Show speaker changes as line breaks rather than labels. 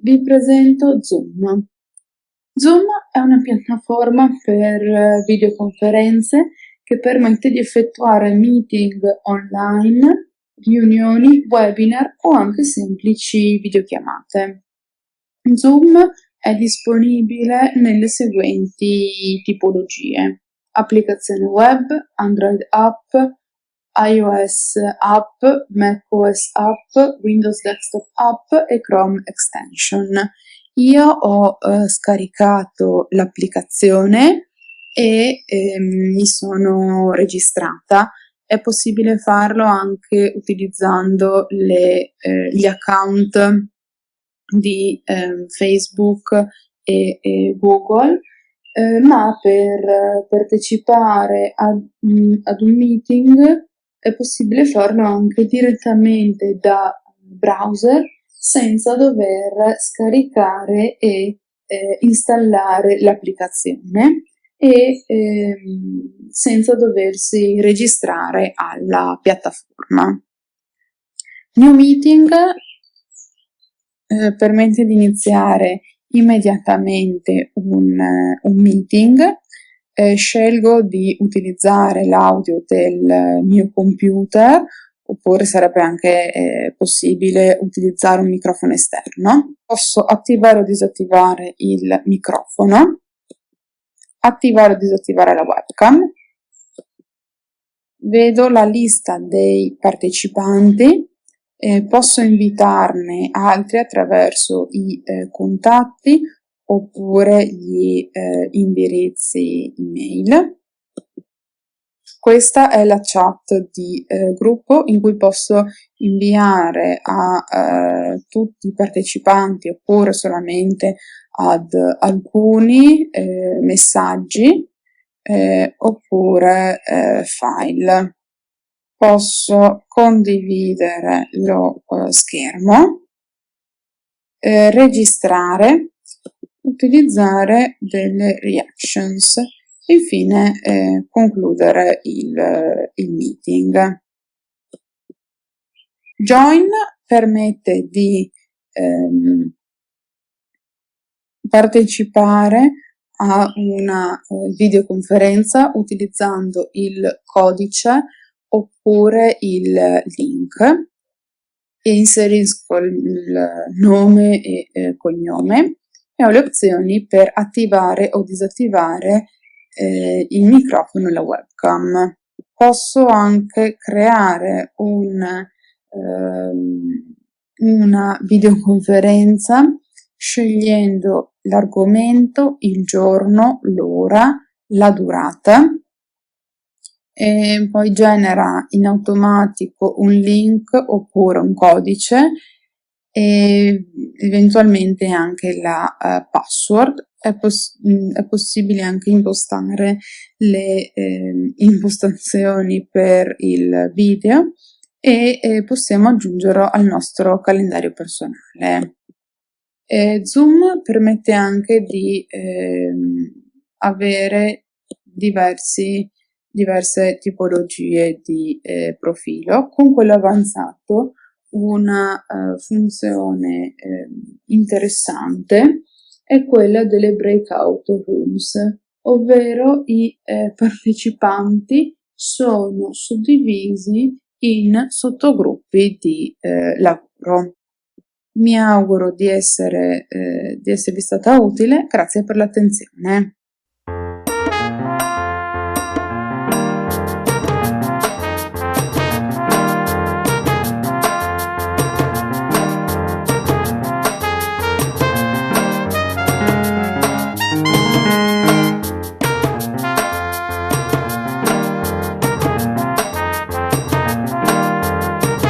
Vi presento Zoom. Zoom è una piattaforma per videoconferenze che permette di effettuare meeting online, riunioni, webinar o anche semplici videochiamate. Zoom è disponibile nelle seguenti tipologie: applicazione web, Android app, iOS app, macOS app, Windows Desktop app e Chrome extension. Io ho scaricato l'applicazione e mi sono registrata. È possibile farlo anche utilizzando gli account di Facebook e Google, ma per partecipare ad un meeting è possibile farlo anche direttamente da browser senza dover scaricare e installare l'applicazione e senza doversi registrare alla piattaforma. New Meeting permette di iniziare immediatamente un meeting. Scelgo di utilizzare l'audio del mio computer, oppure sarebbe anche possibile utilizzare un microfono esterno. Posso attivare o disattivare il microfono, attivare o disattivare la webcam. Vedo la lista dei partecipanti. Posso invitarne altri attraverso i contatti oppure gli indirizzi email. Questa è la chat di gruppo in cui posso inviare a tutti i partecipanti oppure solamente ad alcuni messaggi oppure file. Posso condividere lo schermo, registrare, utilizzare delle reactions e infine concludere il meeting. Join permette di partecipare a una videoconferenza utilizzando il codice oppure il link e inserisco il nome e cognome e ho le opzioni per attivare o disattivare il microfono e la webcam. Posso anche creare una videoconferenza scegliendo l'argomento, il giorno, l'ora, la durata e poi genera in automatico un link oppure un codice e eventualmente anche la password. È possibile anche impostare le impostazioni per il video e possiamo aggiungerlo al nostro calendario personale. Zoom permette anche di avere diverse tipologie di profilo. Con quello avanzato una funzione interessante è quella delle breakout rooms, ovvero i partecipanti sono suddivisi in sottogruppi di lavoro. Mi auguro di esservi stata utile, grazie per l'attenzione.